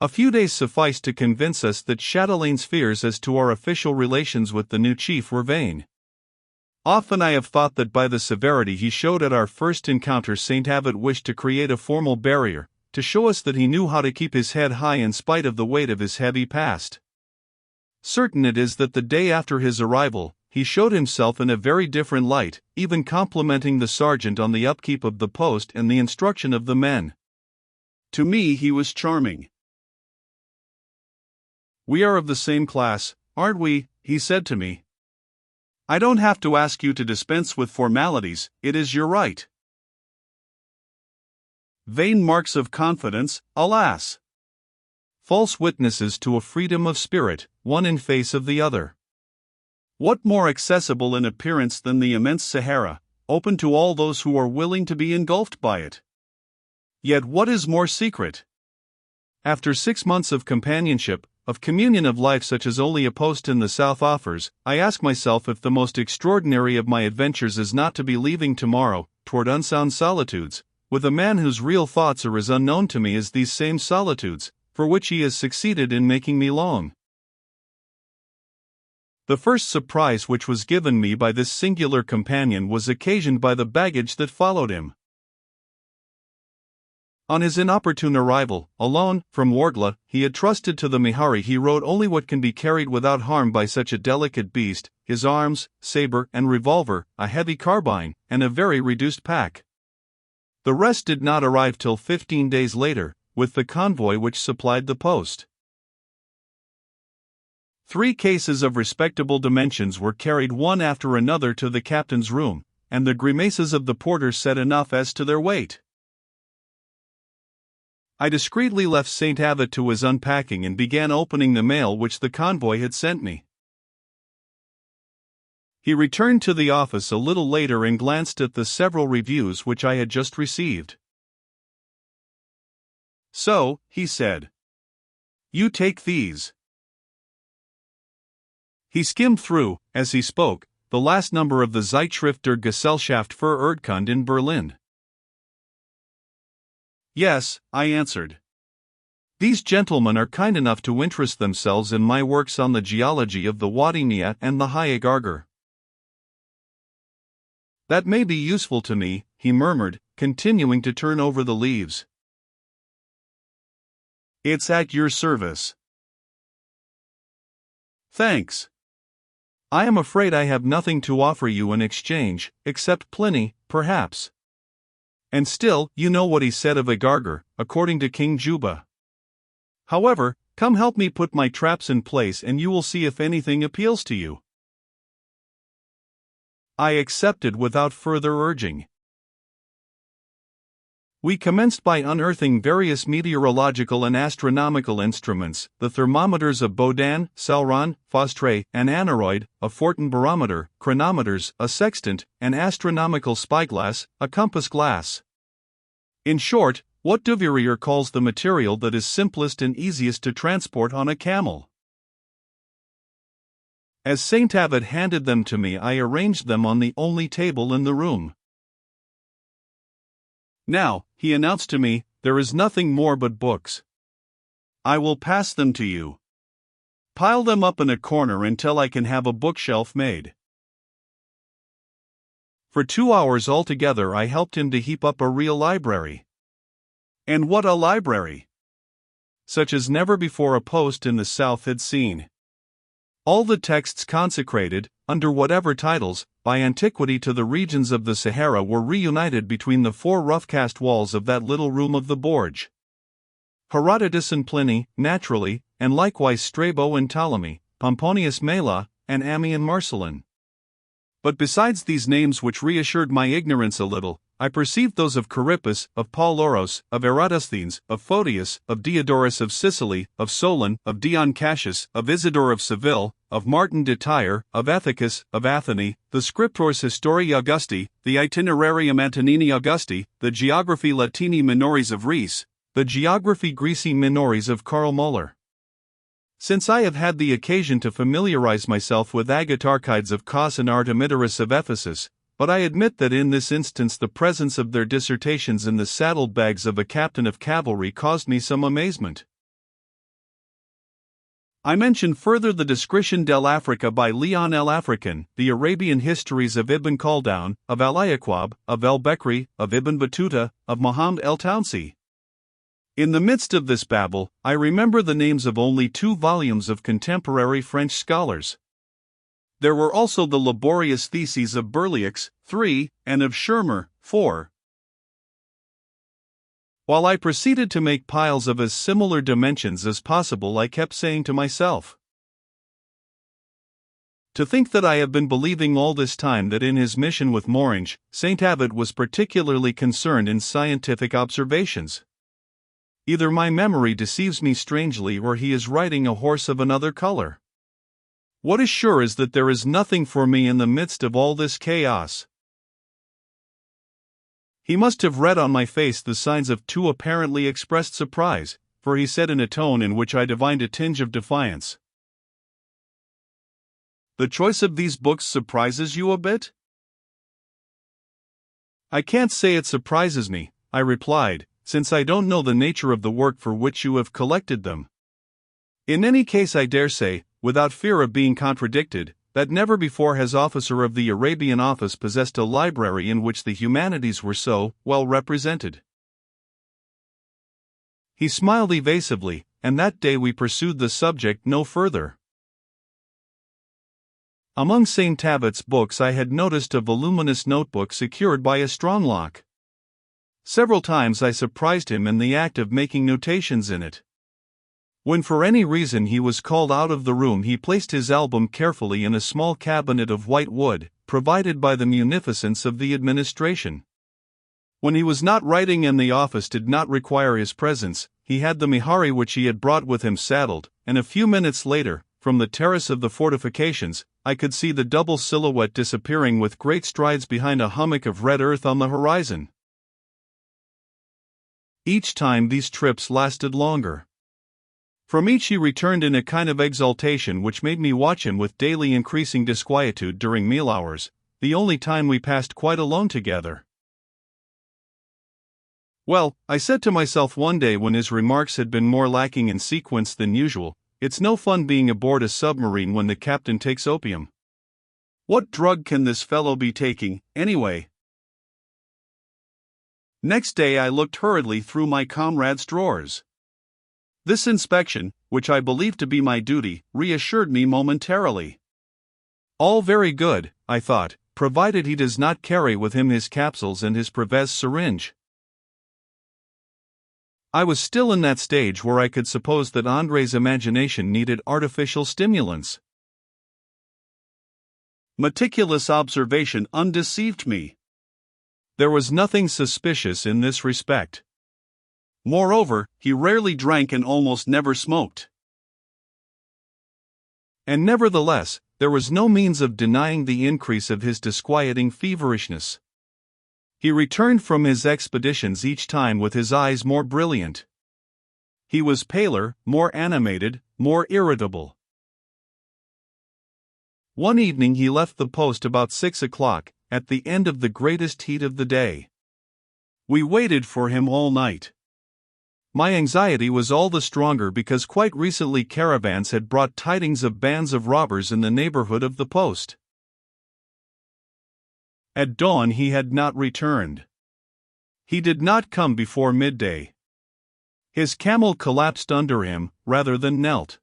A few days sufficed to convince us that Chatelaine's fears as to our official relations with the new chief were vain. Often I have thought that by the severity he showed at our first encounter, St. Abbot wished to create a formal barrier, to show us that he knew how to keep his head high in spite of the weight of his heavy past. Certain it is that the day after his arrival, he showed himself in a very different light, even complimenting the sergeant on the upkeep of the post and the instruction of the men. To me he was charming. "We are of the same class, aren't we?" he said to me. "I don't have to ask you to dispense with formalities, it is your right." Vain marks of confidence, alas! False witnesses to a freedom of spirit, one in face of the other. What more accessible in appearance than the immense Sahara, open to all those who are willing to be engulfed by it? Yet what is more secret? After 6 months of companionship, of communion of life such as only a post in the south offers, I ask myself if the most extraordinary of my adventures is not to be leaving tomorrow, toward unsound solitudes, with a man whose real thoughts are as unknown to me as these same solitudes, for which he has succeeded in making me long. The first surprise which was given me by this singular companion was occasioned by the baggage that followed him. On his inopportune arrival, alone, from Wargla, he had trusted to the Mihari he rode only what can be carried without harm by such a delicate beast, his arms, saber and revolver, a heavy carbine, and a very reduced pack. The rest did not arrive till 15 days later, with the convoy which supplied the post. 3 cases of respectable dimensions were carried one after another to the captain's room, and the grimaces of the porters said enough as to their weight. I discreetly left St. Abbot to his unpacking and began opening the mail which the convoy had sent me. He returned to the office a little later and glanced at the several reviews which I had just received. "So," he said, "you take these." He skimmed through, as he spoke, the last number of the Zeitschrift der Gesellschaft für Erdkunde in Berlin. "Yes," I answered. "These gentlemen are kind enough to interest themselves in my works on the geology of the Wadi Nia and the High Gargar." "That may be useful to me," he murmured, continuing to turn over the leaves. "It's at your service." "Thanks. I am afraid I have nothing to offer you in exchange, except Pliny, perhaps. And still, you know what he said of Agargar, according to King Juba. However, come help me put my traps in place and you will see if anything appeals to you." I accepted without further urging. We commenced by unearthing various meteorological and astronomical instruments, the thermometers of Baudin, Sauron, Fostre, and aneroid, a Fortin barometer, chronometers, a sextant, an astronomical spyglass, a compass glass. In short, what Duverrier calls the material that is simplest and easiest to transport on a camel. As St. Abbot handed them to me, I arranged them on the only table in the room. "Now," he announced to me, "there is nothing more but books. I will pass them to you. Pile them up in a corner until I can have a bookshelf made." For 2 hours altogether I helped him to heap up a real library. And what a library! Such as never before a post in the South had seen. All the texts consecrated, under whatever titles, by antiquity to the regions of the Sahara were reunited between the 4 rough-cast walls of that little room of the Borge. Herodotus and Pliny, naturally, and likewise Strabo and Ptolemy, Pomponius Mela, and Ammi and Marcellin. But besides these names which reassured my ignorance a little, I perceived those of Charippus, of Pauloros, of Eratosthenes, of Photius, of Diodorus of Sicily, of Solon, of Dion Cassius, of Isidore of Seville, of Martin de Tyre, of Ethicus, of Athene, the Scriptores Historiae Augusti, the Itinerarium Antonini Augusti, the Geographi Latini Minoris of Rees, the Geographi Greci Minoris of Karl Müller. Since I have had the occasion to familiarize myself with Agatarchides of Kos and Artemidorus of Ephesus, but I admit that in this instance the presence of their dissertations in the saddle-bags of a captain of cavalry caused me some amazement. I mention further the Description del Africa by Leon el African, the Arabian histories of Ibn Khaldun, of Al-Ayaqub, of el-Bekri, of Ibn Battuta, of Muhammad el-Tounsi. In the midst of this babble, I remember the names of only 2 volumes of contemporary French scholars. There were also the laborious theses of Berlioz, 3, and of Schirmer, 4. While I proceeded to make piles of as similar dimensions as possible, I kept saying to myself, to think that I have been believing all this time that in his mission with Morange, Saint Abbot was particularly concerned in scientific observations. Either my memory deceives me strangely or he is riding a horse of another color. What is sure is that there is nothing for me in the midst of all this chaos. He must have read on my face the signs of too apparently expressed surprise, for he said in a tone in which I divined a tinge of defiance, "The choice of these books surprises you a bit?" "I can't say it surprises me," I replied, "since I don't know the nature of the work for which you have collected them. In any case, I dare say, without fear of being contradicted, that never before has officer of the Arabian office possessed a library in which the humanities were so well represented." He smiled evasively, and that day we pursued the subject no further. Among St. Abbot's books I had noticed a voluminous notebook secured by a strong lock. Several times I surprised him in the act of making notations in it. When for any reason he was called out of the room, he placed his album carefully in a small cabinet of white wood, provided by the munificence of the administration. When he was not writing and the office did not require his presence, he had the mihari which he had brought with him saddled, and a few minutes later, from the terrace of the fortifications, I could see the double silhouette disappearing with great strides behind a hummock of red earth on the horizon. Each time these trips lasted longer. From each he returned in a kind of exaltation which made me watch him with daily increasing disquietude during meal hours, the only time we passed quite alone together. "Well," I said to myself one day when his remarks had been more lacking in sequence than usual, "it's no fun being aboard a submarine when the captain takes opium. What drug can this fellow be taking, anyway?" Next day I looked hurriedly through my comrade's drawers. This inspection, which I believed to be my duty, reassured me momentarily. All very good, I thought, provided he does not carry with him his capsules and his Prevez syringe. I was still in that stage where I could suppose that André's imagination needed artificial stimulants. Meticulous observation undeceived me. There was nothing suspicious in this respect. Moreover, he rarely drank and almost never smoked. And nevertheless, there was no means of denying the increase of his disquieting feverishness. He returned from his expeditions each time with his eyes more brilliant. He was paler, more animated, more irritable. One evening he left the post about 6 o'clock, at the end of the greatest heat of the day. We waited for him all night. My anxiety was all the stronger because quite recently caravans had brought tidings of bands of robbers in the neighborhood of the post. At dawn he had not returned. He did not come before midday. His camel collapsed under him, rather than knelt.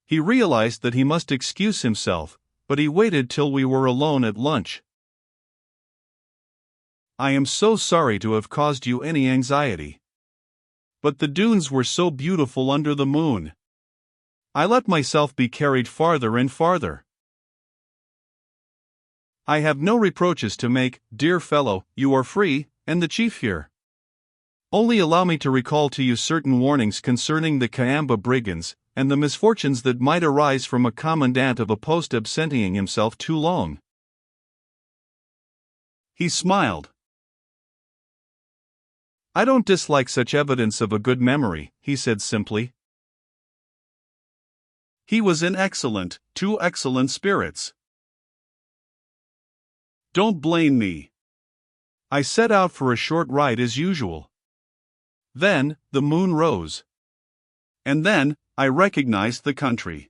He realized that he must excuse himself, but he waited till we were alone at lunch. "I am so sorry to have caused you any anxiety. But the dunes were so beautiful under the moon. I let myself be carried farther and farther. I have no reproaches to make, dear fellow, you are free, and the chief here. Only allow me to recall to you certain warnings concerning the Kayamba brigands, and the misfortunes that might arise from a commandant of a post absenting himself too long." He smiled. "I don't dislike such evidence of a good memory," he said simply. He was in too excellent spirits. Don't blame me. I set out for a short ride as usual. Then, the moon rose. And then, I recognized the country.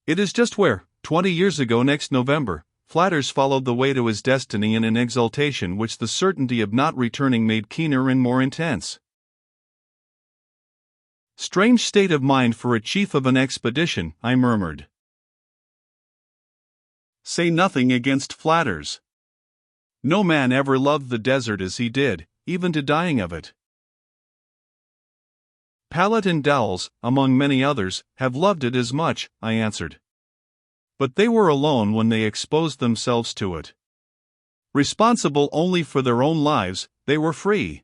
It is just where, 20 years ago next November, Flatters followed the way to his destiny in an exultation which the certainty of not returning made keener and more intense. Strange state of mind for a chief of an expedition, I murmured. Say nothing against Flatters. No man ever loved the desert as he did, even to dying of it. Pallet and Dowles, among many others, have loved it as much, I answered. But they were alone when they exposed themselves to it. Responsible only for their own lives, they were free.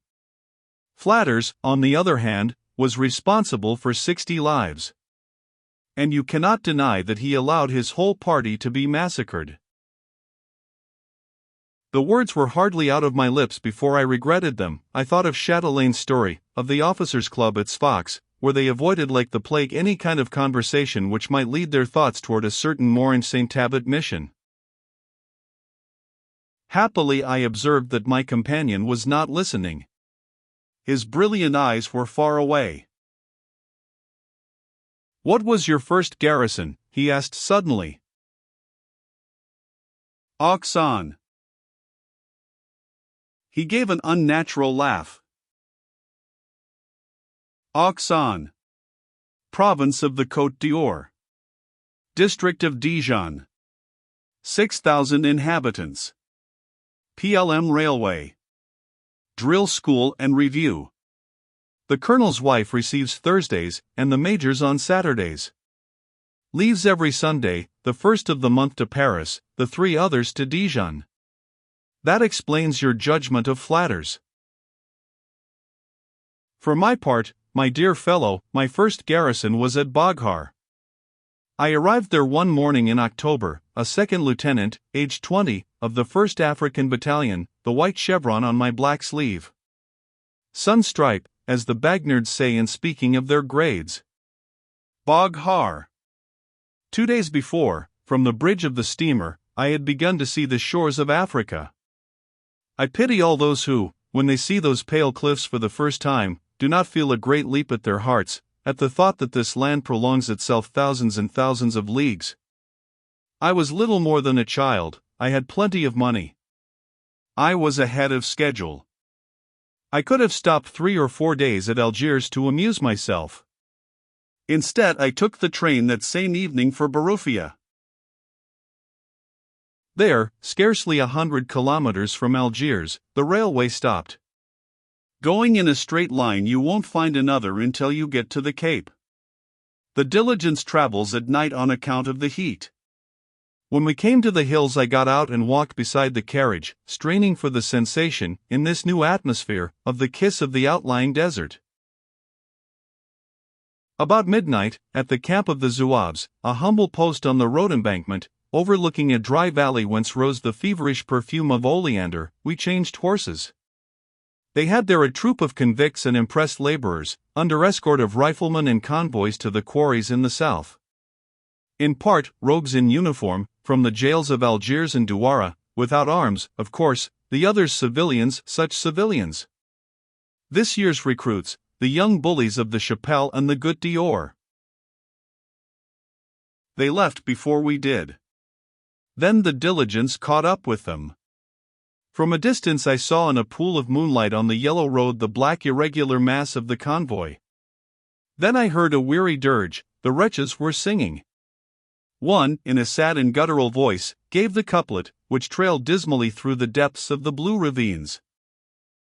Flatters, on the other hand, was responsible for 60 lives. And you cannot deny that he allowed his whole party to be massacred. The words were hardly out of my lips before I regretted them. I thought of Chatelaine's story, of the officers' club at Sfax, where they avoided like the plague any kind of conversation which might lead their thoughts toward a certain more in St. Tabot mission. Happily I observed that my companion was not listening. His brilliant eyes were far away. "What was your first garrison?" he asked suddenly. "Auxonne." He gave an unnatural laugh. Auxonne. Province of the Côte d'Or. District of Dijon. 6,000 inhabitants. PLM Railway. Drill School and Review. The colonel's wife receives Thursdays, and the major's on Saturdays. Leaves every Sunday, the first of the month to Paris, the 3 others to Dijon. That explains your judgment of Flatters. For my part, my dear fellow, my first garrison was at Boghar. I arrived there one morning in October, a second lieutenant, aged 20, of the 1st African Battalion, the white chevron on my black sleeve. Sunstripe, as the Bagnards say in speaking of their grades. Boghar. 2 days before, from the bridge of the steamer, I had begun to see the shores of Africa. I pity all those who, when they see those pale cliffs for the first time, do not feel a great leap at their hearts, at the thought that this land prolongs itself thousands and thousands of leagues. I was little more than a child, I had plenty of money. I was ahead of schedule. I could have stopped 3 or 4 days at Algiers to amuse myself. Instead, I took the train that same evening for Barufia. There, scarcely 100 kilometers from Algiers, the railway stopped. Going in a straight line, you won't find another until you get to the Cape. The diligence travels at night on account of the heat. When we came to the hills, I got out and walked beside the carriage, straining for the sensation, in this new atmosphere, of the kiss of the outlying desert. About midnight, at the camp of the Zouaves, a humble post on the road embankment, overlooking a dry valley whence rose the feverish perfume of oleander, we changed horses. They had there a troop of convicts and impressed laborers, under escort of riflemen and convoys to the quarries in the south. In part, rogues in uniform, from the jails of Algiers and Douara, without arms, of course, the others civilians, such civilians. This year's recruits, the young bullies of the Chapelle and the Goutte d'Or. They left before we did. Then the diligence caught up with them. From a distance I saw in a pool of moonlight on the yellow road the black irregular mass of the convoy. Then I heard a weary dirge, the wretches were singing. One, in a sad and guttural voice, gave the couplet, which trailed dismally through the depths of the blue ravines.